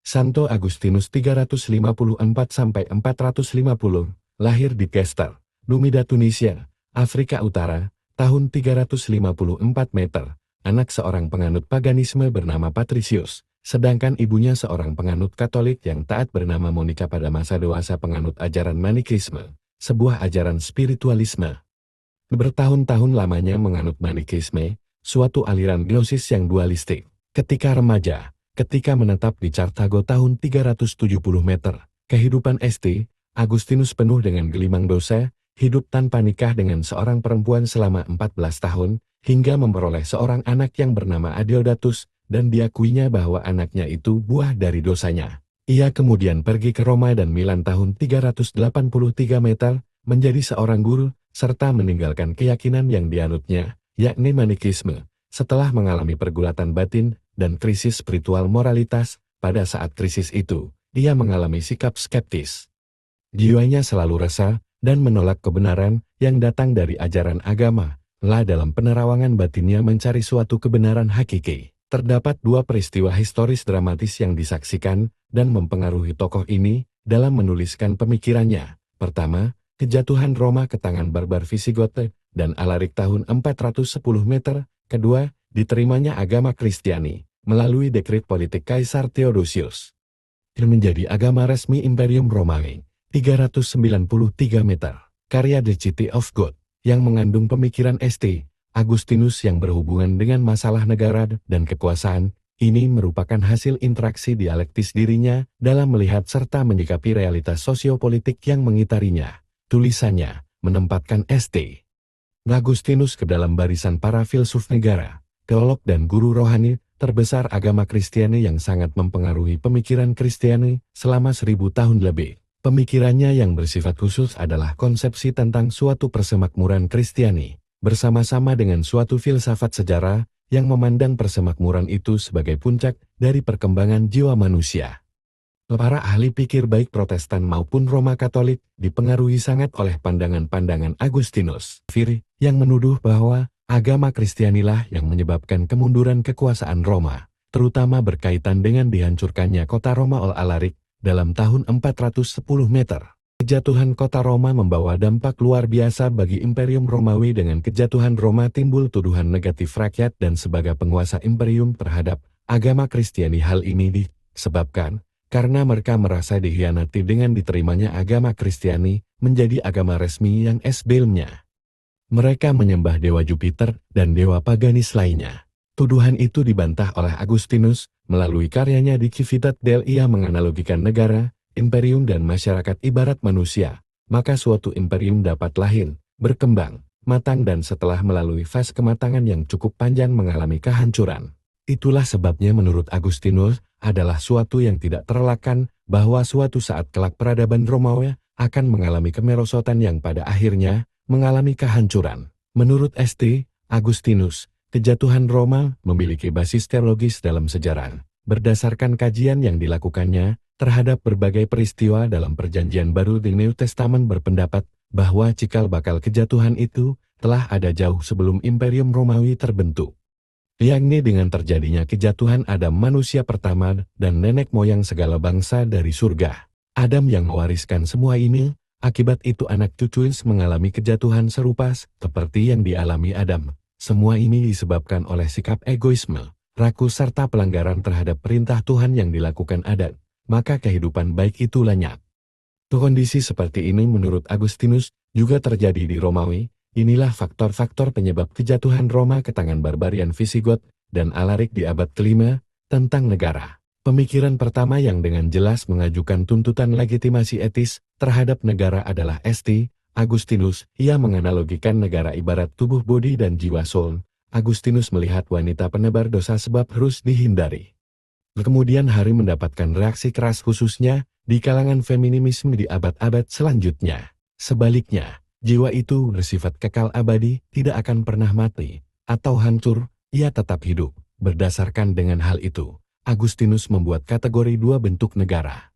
Santo Agustinus 354–450, lahir di Kester, Numida Tunisia, Afrika Utara, tahun 354 meter, anak seorang penganut paganisme bernama Patricius, sedangkan ibunya seorang penganut Katolik yang taat bernama Monica. Pada masa dewasa penganut ajaran Manikisme, sebuah ajaran spiritualisme. Bertahun-tahun lamanya menganut Manikisme, suatu aliran gnosis yang dualistik. Ketika remaja, ketika menetap di Carthago tahun 370 meter, kehidupan St. Agustinus penuh dengan gelimang dosa, hidup tanpa nikah dengan seorang perempuan selama 14 tahun, hingga memperoleh seorang anak yang bernama Adeodatus, dan diakuinya bahwa anaknya itu buah dari dosanya. Ia kemudian pergi ke Roma dan Milan tahun 383 meter, menjadi seorang guru, serta meninggalkan keyakinan yang dianutnya, yakni Manikisme. Setelah mengalami pergulatan batin dan krisis spiritual moralitas, pada saat krisis itu, ia mengalami sikap skeptis. Jiwanya selalu resah dan menolak kebenaran yang datang dari ajaran agama. Dalam penerawangan batinnya mencari suatu kebenaran hakiki. Terdapat dua peristiwa historis dramatis yang disaksikan dan mempengaruhi tokoh ini dalam menuliskan pemikirannya. Pertama, kejatuhan Roma ke tangan barbar Visigoth dan Alaric tahun 410 meter. Kedua, diterimanya agama Kristiani melalui dekret politik Kaisar Theodosius. Menjadi agama resmi Imperium Romawi. 393 meter, karya The City of God, yang mengandung pemikiran St. Agustinus yang berhubungan dengan masalah negara dan kekuasaan. Ini merupakan hasil interaksi dialektis dirinya dalam melihat serta menyikapi realitas sosiopolitik yang mengitarinya. Tulisannya menempatkan St. Agustinus ke dalam barisan para filsuf negara, teolog dan guru rohani terbesar agama Kristiani yang sangat mempengaruhi pemikiran Kristiani selama 1000 tahun lebih. Pemikirannya yang bersifat khusus adalah konsepsi tentang suatu persemakmuran Kristiani, bersama-sama dengan suatu filsafat sejarah yang memandang persemakmuran itu sebagai puncak dari perkembangan jiwa manusia. Para ahli pikir baik Protestan maupun Roma Katolik dipengaruhi sangat oleh pandangan-pandangan Agustinus, yang menuduh bahwa agama Kristianilah yang menyebabkan kemunduran kekuasaan Roma, terutama berkaitan dengan dihancurkannya kota Roma oleh Alaric dalam tahun 410 meter. Kejatuhan kota Roma membawa dampak luar biasa bagi Imperium Romawi. Dengan kejatuhan Roma timbul tuduhan negatif rakyat dan sebagai penguasa imperium terhadap agama Kristiani. Hal ini disebabkan karena mereka merasa dikhianati dengan diterimanya agama Kristiani menjadi agama resmi yang sebelumnya. Mereka menyembah dewa Jupiter dan dewa paganis lainnya. Tuduhan itu dibantah oleh Agustinus melalui karyanya di Civitate Dei. Ia menganalogikan negara, imperium dan masyarakat ibarat manusia. Maka suatu imperium dapat lahir, berkembang, matang dan setelah melalui fase kematangan yang cukup panjang mengalami kehancuran. Itulah sebabnya menurut Agustinus adalah suatu yang tidak terelakkan bahwa suatu saat kelak peradaban Romawi akan mengalami kemerosotan yang pada akhirnya mengalami kehancuran. Menurut St. Agustinus, kejatuhan Roma memiliki basis teologis dalam sejarah. Berdasarkan kajian yang dilakukannya terhadap berbagai peristiwa dalam Perjanjian Baru di New Testament berpendapat bahwa cikal bakal kejatuhan itu telah ada jauh sebelum Imperium Romawi terbentuk. Yakni dengan terjadinya kejatuhan Adam manusia pertama dan nenek moyang segala bangsa dari surga. Adam yang mewariskan semua ini, akibat itu anak cucunya mengalami kejatuhan serupa seperti yang dialami Adam. Semua ini disebabkan oleh sikap egoisme, rakus serta pelanggaran terhadap perintah Tuhan yang dilakukan Adam. Maka kehidupan baik itu lenyap. Kondisi seperti ini menurut Agustinus juga terjadi di Romawi. Inilah faktor-faktor penyebab kejatuhan Roma ke tangan barbarian Visigoth dan Alaric di abad ke-5 tentang negara. Pemikiran pertama yang dengan jelas mengajukan tuntutan legitimasi etis terhadap negara adalah St. Agustinus. Ia menganalogikan negara ibarat tubuh bodi dan jiwa soul. Agustinus melihat wanita penebar dosa sebab harus dihindari. Kemudian hari mendapatkan reaksi keras khususnya di kalangan feminisme di abad-abad selanjutnya. Sebaliknya, jiwa itu bersifat kekal abadi, tidak akan pernah mati atau hancur, ia tetap hidup. Berdasarkan dengan hal itu, Agustinus membuat kategori dua bentuk negara,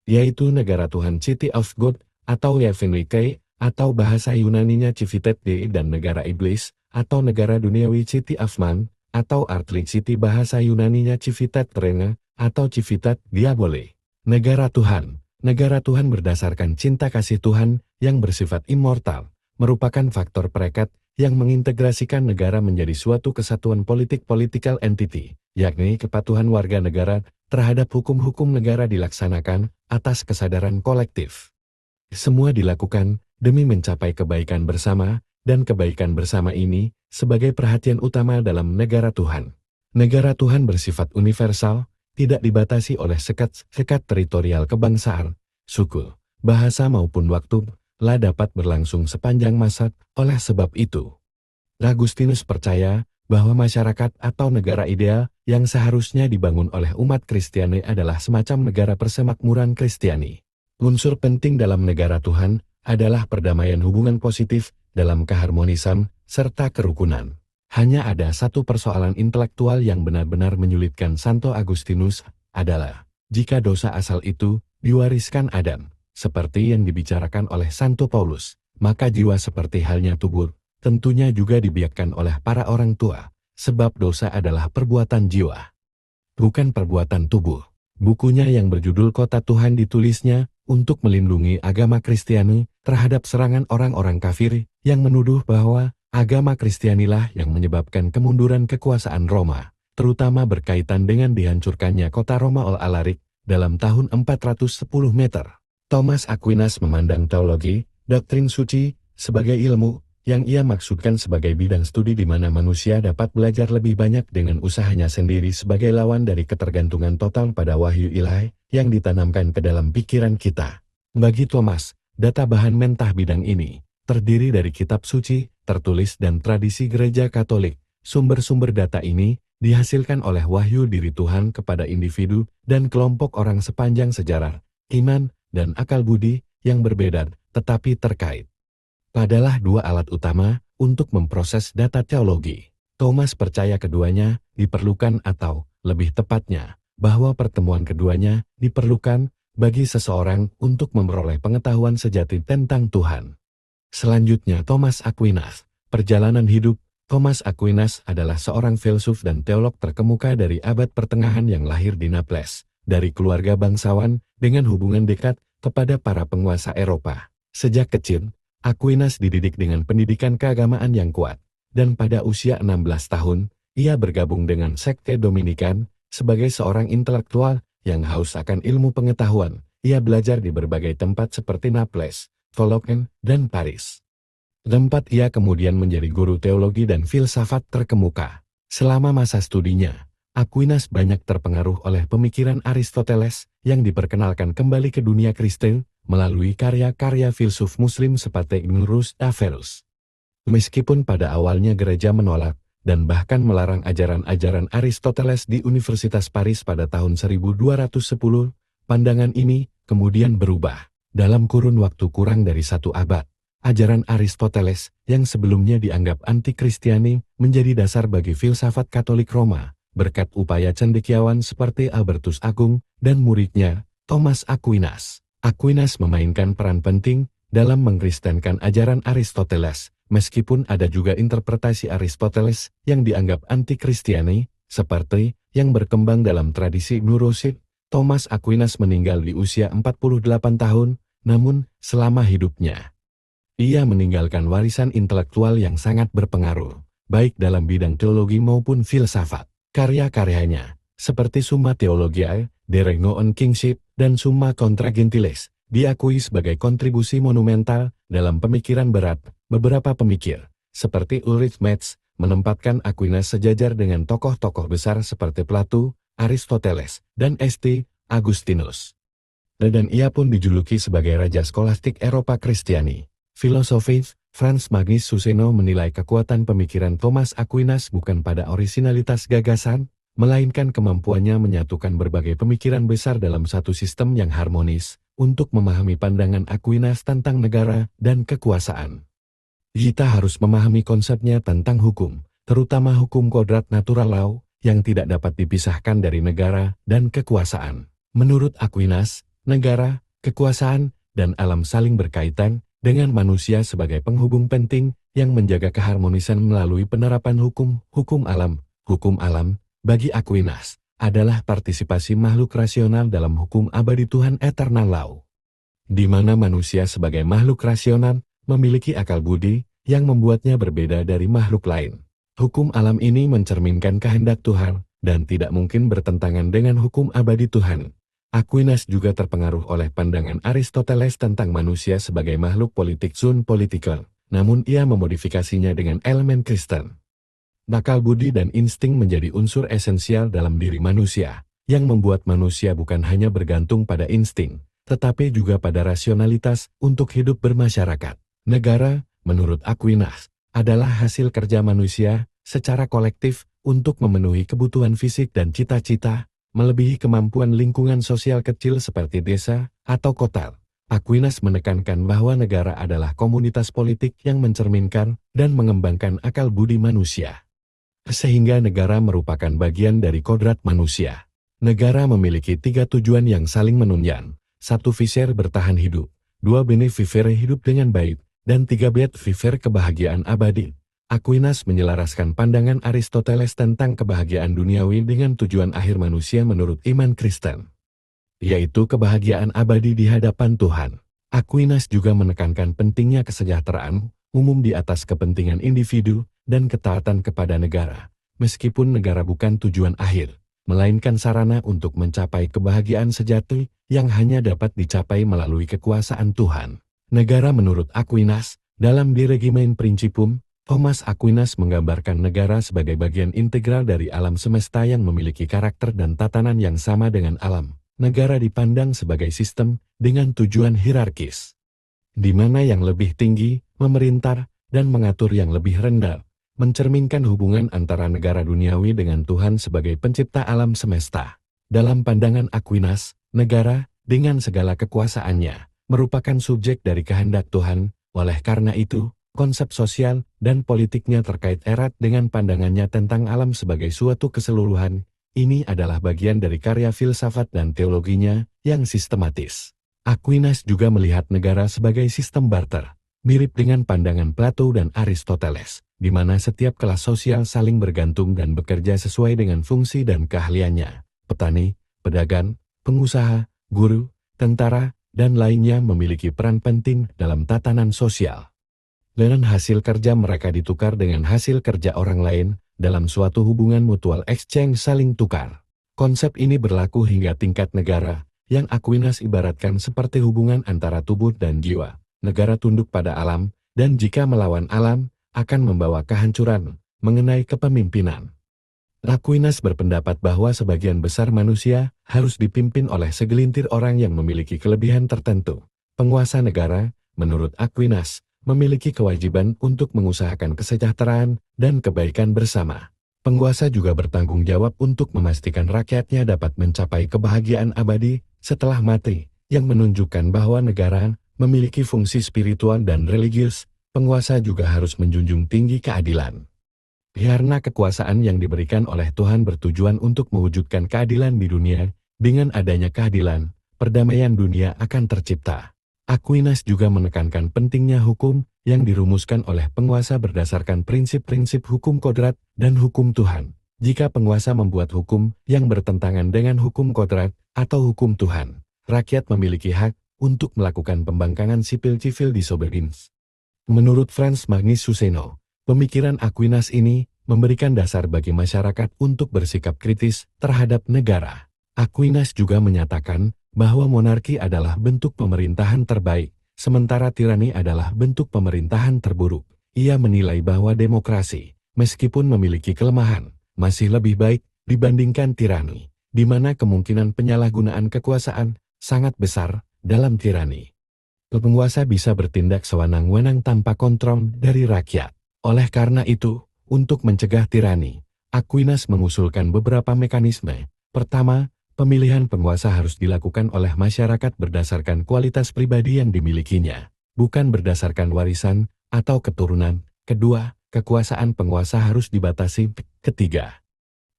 yaitu negara Tuhan City of God atau Yevnike, atau bahasa Yunaninya Civitate Dei, dan negara iblis atau negara duniawi City of Man atau Earthly City, bahasa Yunaninya Civitate Terrena. atau Civitate Diabole. Negara Tuhan. Negara Tuhan berdasarkan cinta kasih Tuhan yang bersifat immortal, merupakan faktor perekat yang mengintegrasikan negara menjadi suatu kesatuan political entity, yakni kepatuhan warga negara terhadap hukum-hukum negara dilaksanakan atas kesadaran kolektif. Semua dilakukan demi mencapai kebaikan bersama, dan kebaikan bersama ini sebagai perhatian utama dalam negara Tuhan. Negara Tuhan bersifat universal, tidak dibatasi oleh sekat-sekat teritorial kebangsaan, suku, bahasa maupun waktu, dapat berlangsung sepanjang masa. Oleh sebab itu, Agustinus percaya bahwa masyarakat atau negara ideal yang seharusnya dibangun oleh umat Kristiani adalah semacam negara persemakmuran Kristiani. Unsur penting dalam negara Tuhan adalah perdamaian hubungan positif dalam keharmonisan serta kerukunan. Hanya ada satu persoalan intelektual yang benar-benar menyulitkan Santo Agustinus, adalah jika dosa asal itu diwariskan Adam, seperti yang dibicarakan oleh Santo Paulus, maka jiwa seperti halnya tubuh, tentunya juga dibiarkan oleh para orang tua, sebab dosa adalah perbuatan jiwa, bukan perbuatan tubuh. Bukunya yang berjudul Kota Tuhan ditulisnya untuk melindungi agama Kristiani terhadap serangan orang-orang kafir yang menuduh bahwa agama Kristianilah yang menyebabkan kemunduran kekuasaan Roma, terutama berkaitan dengan dihancurkannya kota Roma oleh Alaric dalam tahun 410 meter. Thomas Aquinas memandang teologi, doktrin suci, sebagai ilmu, yang ia maksudkan sebagai bidang studi di mana manusia dapat belajar lebih banyak dengan usahanya sendiri sebagai lawan dari ketergantungan total pada wahyu ilahi yang ditanamkan ke dalam pikiran kita. Bagi Thomas, data bahan mentah bidang ini terdiri dari kitab suci, tertulis dan tradisi gereja Katolik. Sumber-sumber data ini dihasilkan oleh wahyu diri Tuhan kepada individu dan kelompok orang sepanjang sejarah, iman, dan akal budi yang berbeda tetapi terkait. Padalah dua alat utama untuk memproses data teologi. Thomas percaya keduanya diperlukan atau, lebih tepatnya, bahwa pertemuan keduanya diperlukan bagi seseorang untuk memperoleh pengetahuan sejati tentang Tuhan. Selanjutnya Thomas Aquinas. Perjalanan hidup. Thomas Aquinas adalah seorang filsuf dan teolog terkemuka dari abad pertengahan yang lahir di Naples, dari keluarga bangsawan dengan hubungan dekat kepada para penguasa Eropa. Sejak kecil, Aquinas dididik dengan pendidikan keagamaan yang kuat, dan pada usia 16 tahun, ia bergabung dengan sekte Dominikan. Sebagai seorang intelektual yang haus akan ilmu pengetahuan, ia belajar di berbagai tempat seperti Naples, Cologne, dan Paris. Tempat ia kemudian menjadi guru teologi dan filsafat terkemuka. Selama masa studinya, Aquinas banyak terpengaruh oleh pemikiran Aristoteles yang diperkenalkan kembali ke dunia Kristen melalui karya-karya filsuf Muslim seperti Ibn Rushd Averroes. Meskipun pada awalnya gereja menolak dan bahkan melarang ajaran-ajaran Aristoteles di Universitas Paris pada tahun 1210, pandangan ini kemudian berubah. Dalam kurun waktu kurang dari 1 abad, ajaran Aristoteles yang sebelumnya dianggap anti-Kristiani menjadi dasar bagi filsafat Katolik Roma, berkat upaya cendekiawan seperti Albertus Agung dan muridnya, Thomas Aquinas. Aquinas memainkan peran penting dalam mengkristenkan ajaran Aristoteles, meskipun ada juga interpretasi Aristoteles yang dianggap anti-Kristiani, seperti yang berkembang dalam tradisi Ibn Rushd. Thomas Aquinas meninggal di usia 48 tahun, namun selama hidupnya, ia meninggalkan warisan intelektual yang sangat berpengaruh, baik dalam bidang teologi maupun filsafat. Karya-karyanya, seperti Summa Theologiae, De Regno and Kingship, dan Summa Contra Gentiles, diakui sebagai kontribusi monumental dalam pemikiran berat. Beberapa pemikir, seperti Ulrich Metz, menempatkan Aquinas sejajar dengan tokoh-tokoh besar seperti Plato, Aristoteles, dan St. Agustinus. Dan ia pun dijuluki sebagai Raja Skolastik Eropa Kristiani. Filosofis, Franz Magnus Suseno menilai kekuatan pemikiran Thomas Aquinas bukan pada orisinalitas gagasan, melainkan kemampuannya menyatukan berbagai pemikiran besar dalam satu sistem yang harmonis, untuk memahami pandangan Aquinas tentang negara dan kekuasaan. Kita harus memahami konsepnya tentang hukum, terutama hukum kodrat natural law, yang tidak dapat dipisahkan dari negara dan kekuasaan. Menurut Aquinas, negara, kekuasaan, dan alam saling berkaitan, dengan manusia sebagai penghubung penting yang menjaga keharmonisan melalui penerapan hukum alam. Hukum alam, bagi Aquinas, adalah partisipasi makhluk rasional dalam hukum abadi Tuhan Eternal Law, di mana manusia sebagai makhluk rasional memiliki akal budi yang membuatnya berbeda dari makhluk lain. Hukum alam ini mencerminkan kehendak Tuhan dan tidak mungkin bertentangan dengan hukum abadi Tuhan. Aquinas juga terpengaruh oleh pandangan Aristoteles tentang manusia sebagai makhluk politik sun political, namun ia memodifikasinya dengan elemen Kristen. Akal budi dan insting menjadi unsur esensial dalam diri manusia, yang membuat manusia bukan hanya bergantung pada insting, tetapi juga pada rasionalitas untuk hidup bermasyarakat. Negara, menurut Aquinas, adalah hasil kerja manusia secara kolektif untuk memenuhi kebutuhan fisik dan cita-cita, melebihi kemampuan lingkungan sosial kecil seperti desa atau kota. Aquinas menekankan bahwa negara adalah komunitas politik yang mencerminkan dan mengembangkan akal budi manusia, sehingga negara merupakan bagian dari kodrat manusia. Negara memiliki 3 tujuan yang saling menunjang. 1. Vivere bertahan hidup, 2. Bene vivere hidup dengan baik, dan 3. Beat vivere kebahagiaan abadi. Aquinas menyelaraskan pandangan Aristoteles tentang kebahagiaan duniawi dengan tujuan akhir manusia menurut iman Kristen, yaitu kebahagiaan abadi di hadapan Tuhan. Aquinas juga menekankan pentingnya kesejahteraan umum di atas kepentingan individu dan ketaatan kepada negara, meskipun negara bukan tujuan akhir, melainkan sarana untuk mencapai kebahagiaan sejati yang hanya dapat dicapai melalui kekuasaan Tuhan. Negara menurut Aquinas, dalam De Regimine Principum, Thomas Aquinas menggambarkan negara sebagai bagian integral dari alam semesta yang memiliki karakter dan tatanan yang sama dengan alam. Negara dipandang sebagai sistem dengan tujuan hierarkis, di mana yang lebih tinggi memerintah dan mengatur yang lebih rendah, mencerminkan hubungan antara negara duniawi dengan Tuhan sebagai pencipta alam semesta. Dalam pandangan Aquinas, negara, dengan segala kekuasaannya, merupakan subjek dari kehendak Tuhan. Oleh karena itu, konsep sosial dan politiknya terkait erat dengan pandangannya tentang alam sebagai suatu keseluruhan. Ini adalah bagian dari karya filsafat dan teologinya yang sistematis. Aquinas juga melihat negara sebagai sistem barter, mirip dengan pandangan Plato dan Aristoteles, di mana setiap kelas sosial saling bergantung dan bekerja sesuai dengan fungsi dan keahliannya. Petani, pedagang, pengusaha, guru, tentara, dan lainnya memiliki peran penting dalam tatanan sosial. Dan hasil kerja mereka ditukar dengan hasil kerja orang lain dalam suatu hubungan mutual exchange saling tukar. Konsep ini berlaku hingga tingkat negara, yang Aquinas ibaratkan seperti hubungan antara tubuh dan jiwa. Negara tunduk pada alam, dan jika melawan alam, akan membawa kehancuran. Mengenai kepemimpinan, Aquinas berpendapat bahwa sebagian besar manusia harus dipimpin oleh segelintir orang yang memiliki kelebihan tertentu. Penguasa negara, menurut Aquinas, memiliki kewajiban untuk mengusahakan kesejahteraan dan kebaikan bersama. Penguasa juga bertanggung jawab untuk memastikan rakyatnya dapat mencapai kebahagiaan abadi setelah mati, yang menunjukkan bahwa negara memiliki fungsi spiritual dan religius. Penguasa juga harus menjunjung tinggi keadilan, karena kekuasaan yang diberikan oleh Tuhan bertujuan untuk mewujudkan keadilan di dunia. Dengan adanya keadilan, perdamaian dunia akan tercipta. Aquinas juga menekankan pentingnya hukum yang dirumuskan oleh penguasa berdasarkan prinsip-prinsip hukum kodrat dan hukum Tuhan. Jika penguasa membuat hukum yang bertentangan dengan hukum kodrat atau hukum Tuhan, rakyat memiliki hak untuk melakukan pembangkangan sipil-civil disobedience. Menurut Franz Magnus Suseno, pemikiran Aquinas ini memberikan dasar bagi masyarakat untuk bersikap kritis terhadap negara. Aquinas juga menyatakan bahwa monarki adalah bentuk pemerintahan terbaik, sementara tirani adalah bentuk pemerintahan terburuk. Ia menilai bahwa demokrasi, meskipun memiliki kelemahan, masih lebih baik dibandingkan tirani, di mana kemungkinan penyalahgunaan kekuasaan sangat besar dalam tirani. Penguasa bisa bertindak sewenang-wenang tanpa kontrol dari rakyat. Oleh karena itu, untuk mencegah tirani, Aquinas mengusulkan beberapa mekanisme. Pertama, pemilihan penguasa harus dilakukan oleh masyarakat berdasarkan kualitas pribadi yang dimilikinya, bukan berdasarkan warisan atau keturunan. Kedua, kekuasaan penguasa harus dibatasi. Ketiga,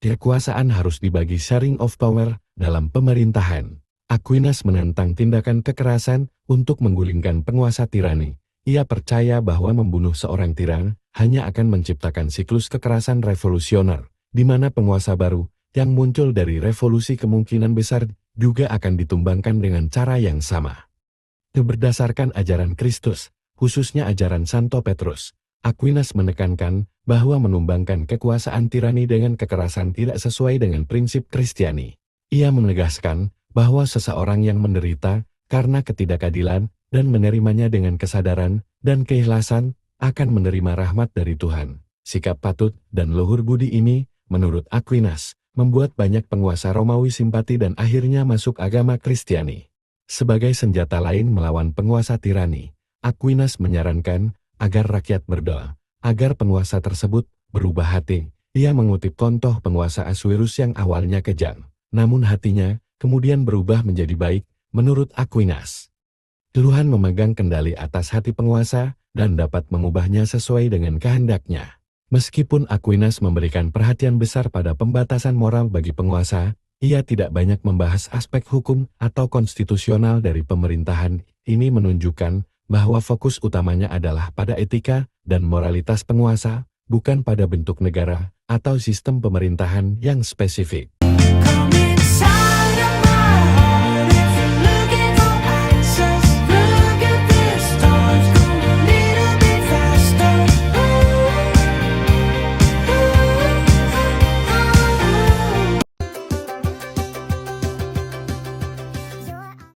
kekuasaan harus dibagi, sharing of power, dalam pemerintahan. Aquinas menentang tindakan kekerasan untuk menggulingkan penguasa tirani. Ia percaya bahwa membunuh seorang tiran hanya akan menciptakan siklus kekerasan revolusioner, di mana penguasa baru yang muncul dari revolusi kemungkinan besar juga akan ditumbangkan dengan cara yang sama. Berdasarkan ajaran Kristus, khususnya ajaran Santo Petrus, Aquinas menekankan bahwa menumbangkan kekuasaan tirani dengan kekerasan tidak sesuai dengan prinsip Kristiani. Ia menegaskan bahwa seseorang yang menderita karena ketidakadilan dan menerimanya dengan kesadaran dan keikhlasan akan menerima rahmat dari Tuhan. Sikap patut dan luhur budi ini, menurut Aquinas, membuat banyak penguasa Romawi simpati dan akhirnya masuk agama Kristiani. Sebagai senjata lain melawan penguasa tirani, Aquinas menyarankan agar rakyat berdoa, agar penguasa tersebut berubah hati. Ia mengutip contoh penguasa Aswirus yang awalnya kejam, namun hatinya kemudian berubah menjadi baik, menurut Aquinas. Tuhan memegang kendali atas hati penguasa dan dapat mengubahnya sesuai dengan kehendaknya. Meskipun Aquinas memberikan perhatian besar pada pembatasan moral bagi penguasa, ia tidak banyak membahas aspek hukum atau konstitusional dari pemerintahan. Ini menunjukkan bahwa fokus utamanya adalah pada etika dan moralitas penguasa, bukan pada bentuk negara atau sistem pemerintahan yang spesifik.